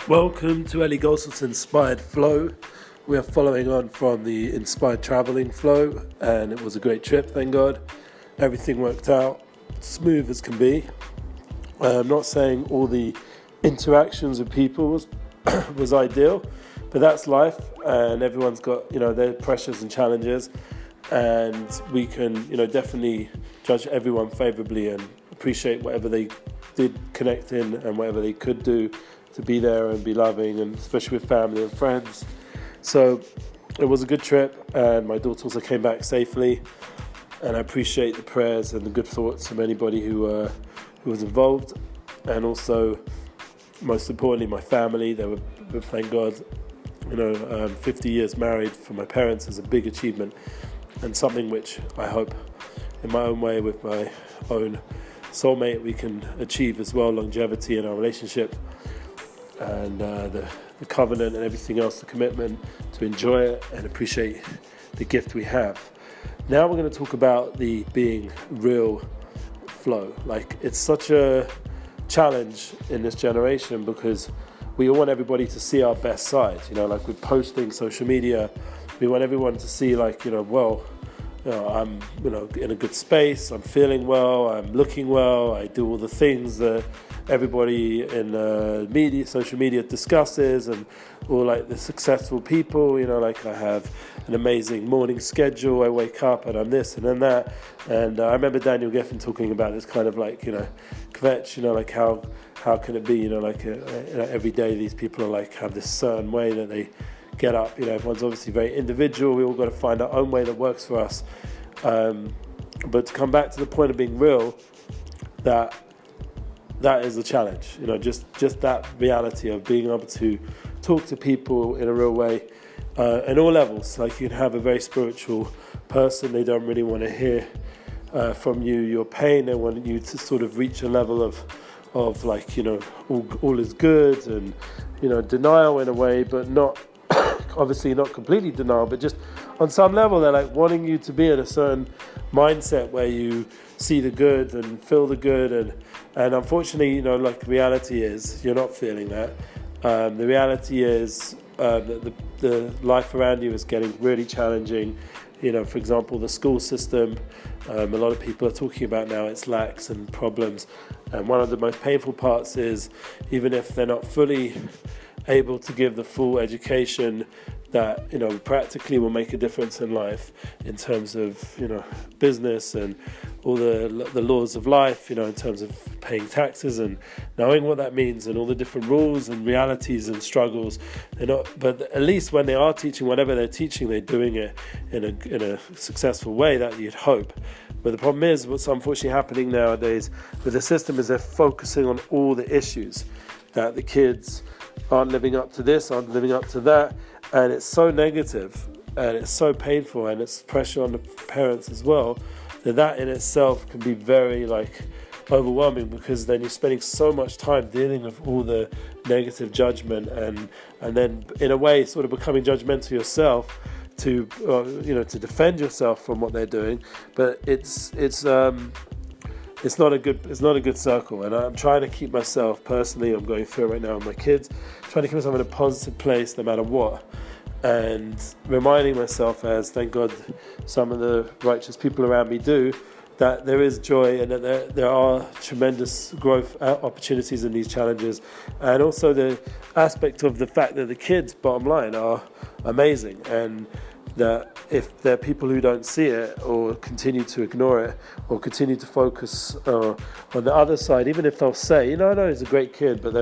Welcome to Ellie Goldsalt's Inspired Flow. We are following on from the Inspired Traveling Flow, and it was a great trip, thank God. Everything worked out smooth as can be. I'm not saying all the interactions with people was ideal, but that's life, and everyone's got their pressures and challenges, and we can definitely judge everyone favorably and appreciate whatever they did connect in and whatever they could do to be there and be loving, and especially with family and friends. So it was a good trip, and my daughter also came back safely, and I appreciate the prayers and the good thoughts from anybody who was involved, and also most importantly my family. They were, thank God, 50 years married for my parents is a big achievement, and something which I hope in my own way with my own soulmate we can achieve as well, longevity in our relationship, and the covenant and everything else, the commitment to enjoy it and appreciate the gift we have. Now we're going to talk about the being real flow. Like, it's such a challenge in this generation because we all want everybody to see our best side. Like with posting social media, we want everyone to see I'm in a good space, I'm feeling well, I'm looking well, I do all the things that everybody in social media discusses, and all like the successful people, like I have an amazing morning schedule, I wake up and I'm this and then that. And I remember Daniel Geffen talking about this kind of kvetch, like how can it be, every day these people are have this certain way that they get up. Everyone's obviously very individual, we all got to find our own way that works for us. But to come back to the point of being real, that is a challenge, just that reality of being able to talk to people in a real way, in all levels. Like, you can have a very spiritual person, they don't really want to hear from you your pain. They want you to sort of reach a level of all is good, and denial in a way, but not obviously not completely denial, but just on some level they're wanting you to be in a certain mindset where you see the good and feel the good, and unfortunately reality is you're not feeling that. The reality is that the life around you is getting really challenging. For example, the school system, a lot of people are talking about now its lacks and problems, and one of the most painful parts is, even if they're not fully able to give the full education that practically will make a difference in life in terms of business and all the laws of life, in terms of paying taxes and knowing what that means and all the different rules and realities and struggles. They're not, but at least when they are teaching whatever they're teaching, they're doing it in a successful way, that you'd hope. But the problem is, what's unfortunately happening nowadays with the system is they're focusing on all the issues, that the kids aren't living up to this, aren't living up to that, and it's so negative and it's so painful, and it's pressure on the parents as well, that in itself can be very overwhelming, because then you're spending so much time dealing with all the negative judgment, and then in a way sort of becoming judgmental yourself to defend yourself from what they're doing. But it's not a good circle, and I'm trying to keep myself personally, I'm going through it right now with my kids, trying to keep myself in a positive place no matter what, and reminding myself, as thank God some of the righteous people around me do, that there is joy, and that there are tremendous growth opportunities in these challenges, and also the aspect of the fact that the kids, bottom line, are amazing, and that if there are people who don't see it or continue to ignore it or continue to focus on the other side, even if they'll say, I know he's a great kid, but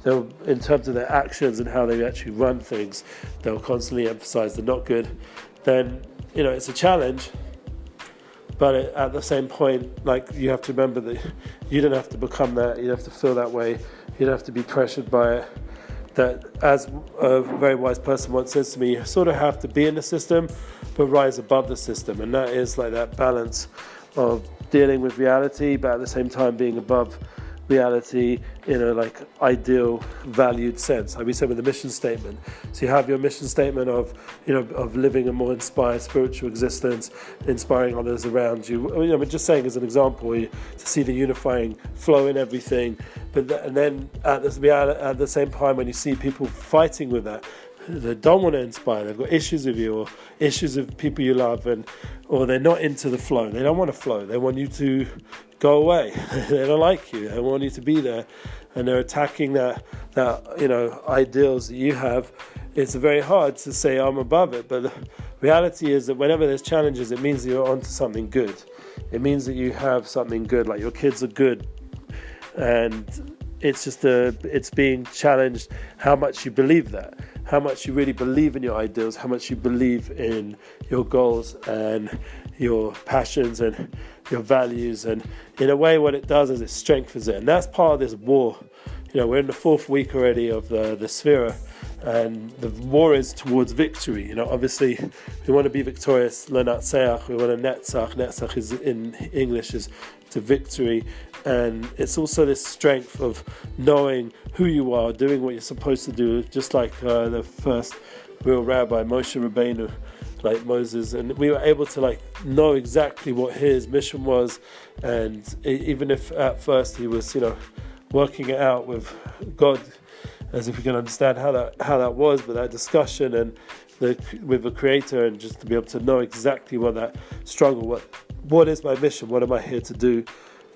they'll in terms of their actions and how they actually run things, they'll constantly emphasize the not good, then it's a challenge. But at the same point, you have to remember that you don't have to become that, you don't have to feel that way, you don't have to be pressured by it. That, as a very wise person once says to me, you sort of have to be in the system but rise above the system, and that is that balance of dealing with reality but at the same time being above reality in a like ideal valued sense. Like we said with the mission statement. So you have your mission statement of, you know, of living a more inspired spiritual existence, inspiring others around you. I mean, I'm just saying as an example, to see the unifying flow in everything. And then at the same time, when you see people fighting with that, they don't want to inspire, they've got issues with you or issues with people you love, or they're not into the flow, they don't want to flow, they want you to go away, they don't like you, they want you to be there, and they're attacking that you know, ideals that you have. It's very hard to say I'm above it, but the reality is that whenever there's challenges, it means that you're onto something good. It means that you have something good, like your kids are good, and it's just it's being challenged how much you believe that, how much you really believe in your ideals, how much you believe in your goals and your passions and your values. And in a way, what it does is it strengthens it. And that's part of this war. You know, we're in the 4th week already of the Sphira, and the war is towards victory. You know, obviously, we want to be victorious, Lenatzeach, we want to netzach. Netzach is in English is to victory. And it's also this strength of knowing who you are, doing what you're supposed to do, just like the first real rabbi, Moshe Rabbeinu, like Moses. And we were able to like know exactly what his mission was. And even if at first he was, you know, working it out with God, as if we can understand how that was, but that discussion and with the Creator, and just to be able to know exactly what that struggle, what is my mission, what am I here to do,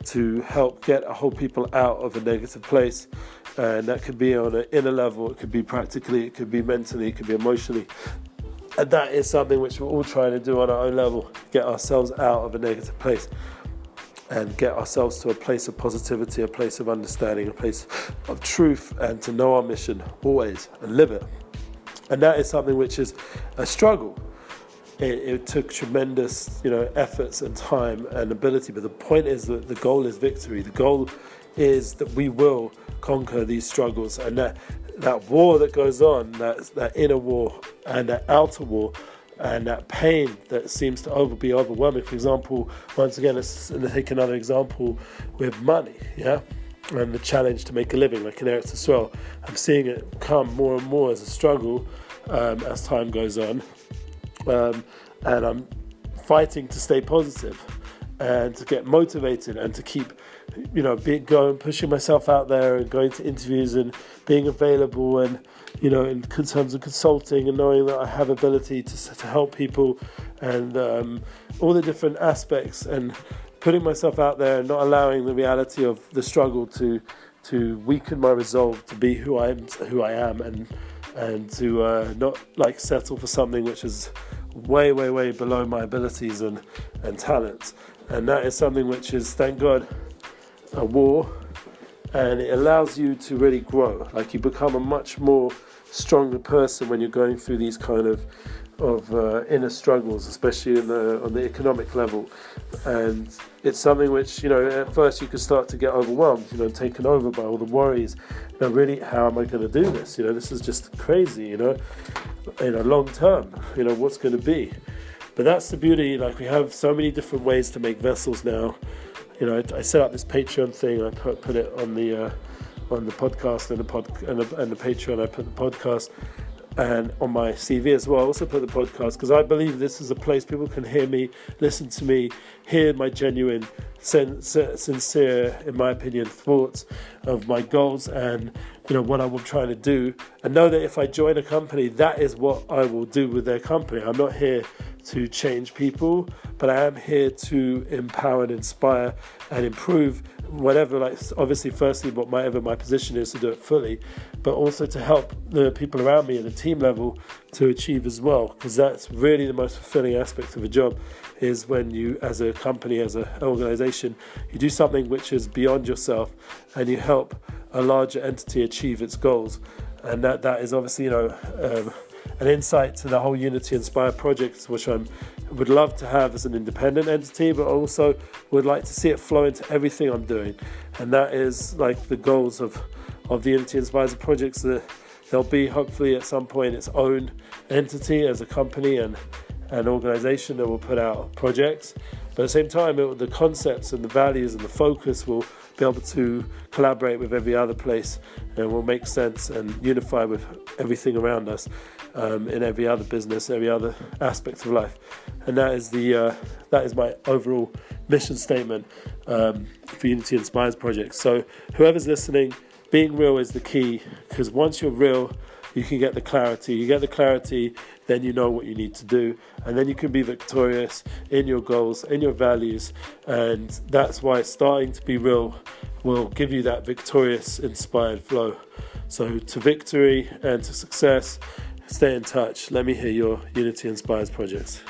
to help get a whole people out of a negative place. And that could be on an inner level, it could be practically, it could be mentally, it could be emotionally. And that is something which we're all trying to do on our own level, get ourselves out of a negative place and get ourselves to a place of positivity, a place of understanding, a place of truth, and to know our mission always and live it. And that is something which is a struggle. It took tremendous, you know, efforts and time and ability, but the point is that the goal is victory. The goal is that we will conquer these struggles, and that war that goes on, that inner war and that outer war, and that pain that seems to be overwhelming. For example, once again, let's take another example with money, and the challenge to make a living, like in Eretz Yisrael. I'm seeing it come more and more as a struggle as time goes on. And I'm fighting to stay positive and to get motivated and to keep, you know, pushing myself out there and going to interviews and being available, and, you know, in terms of consulting and knowing that I have ability to help people, and all the different aspects, and putting myself out there and not allowing the reality of the struggle to weaken my resolve to be who I am, and to not like settle for something which is way below my abilities and talents. And that is something which is, thank God, a war, and it allows you to really grow. Like, you become a much more stronger person when you're going through these kind of inner struggles, especially on the economic level. And it's something which, you know, at first you could start to get overwhelmed, you know, taken over by all the worries. You know, really, how am I going to do this? You know, this is just crazy, you know, long term, you know, what's going to be. But that's the beauty. Like, we have so many different ways to make vessels now. You know, I set up this Patreon thing. I put it on the podcast and the Patreon. I put the podcast, and on my CV as well. I also put the podcast because I believe this is a place people can hear me, listen to me, hear my genuine, sincere, in my opinion, thoughts of my goals and, you know, what I'm trying to do, and know that if I join a company, that is what I will do with their company. I'm not here to change people, but I am here to empower and inspire and improve whatever, like, obviously, firstly, whatever my position is, to do it fully, but also to help the people around me at the team level to achieve as well, because that's really the most fulfilling aspect of a job, is when you, as a company, as an organization, you do something which is beyond yourself and you help a larger entity achieve its goals. And that is obviously, you know, an insight to the whole Unity Inspire project, which I would love to have as an independent entity, but also would like to see it flow into everything I'm doing. And that is like the goals of the Unity Inspires projects, that there'll be hopefully at some point its own entity as a company and an organization that will put out projects. But at the same time, the concepts and the values and the focus will be able to collaborate with every other place, and will make sense and unify with everything around us, in every other business, every other aspect of life. And that is my overall mission statement for Unity Inspires projects. So whoever's listening, being real is the key, because once you're real, you can get the clarity. You get the clarity, then you know what you need to do, and then you can be victorious in your goals, in your values. And that's why starting to be real will give you that victorious, inspired flow. So to victory and to success, stay in touch. Let me hear your Unity Inspires projects.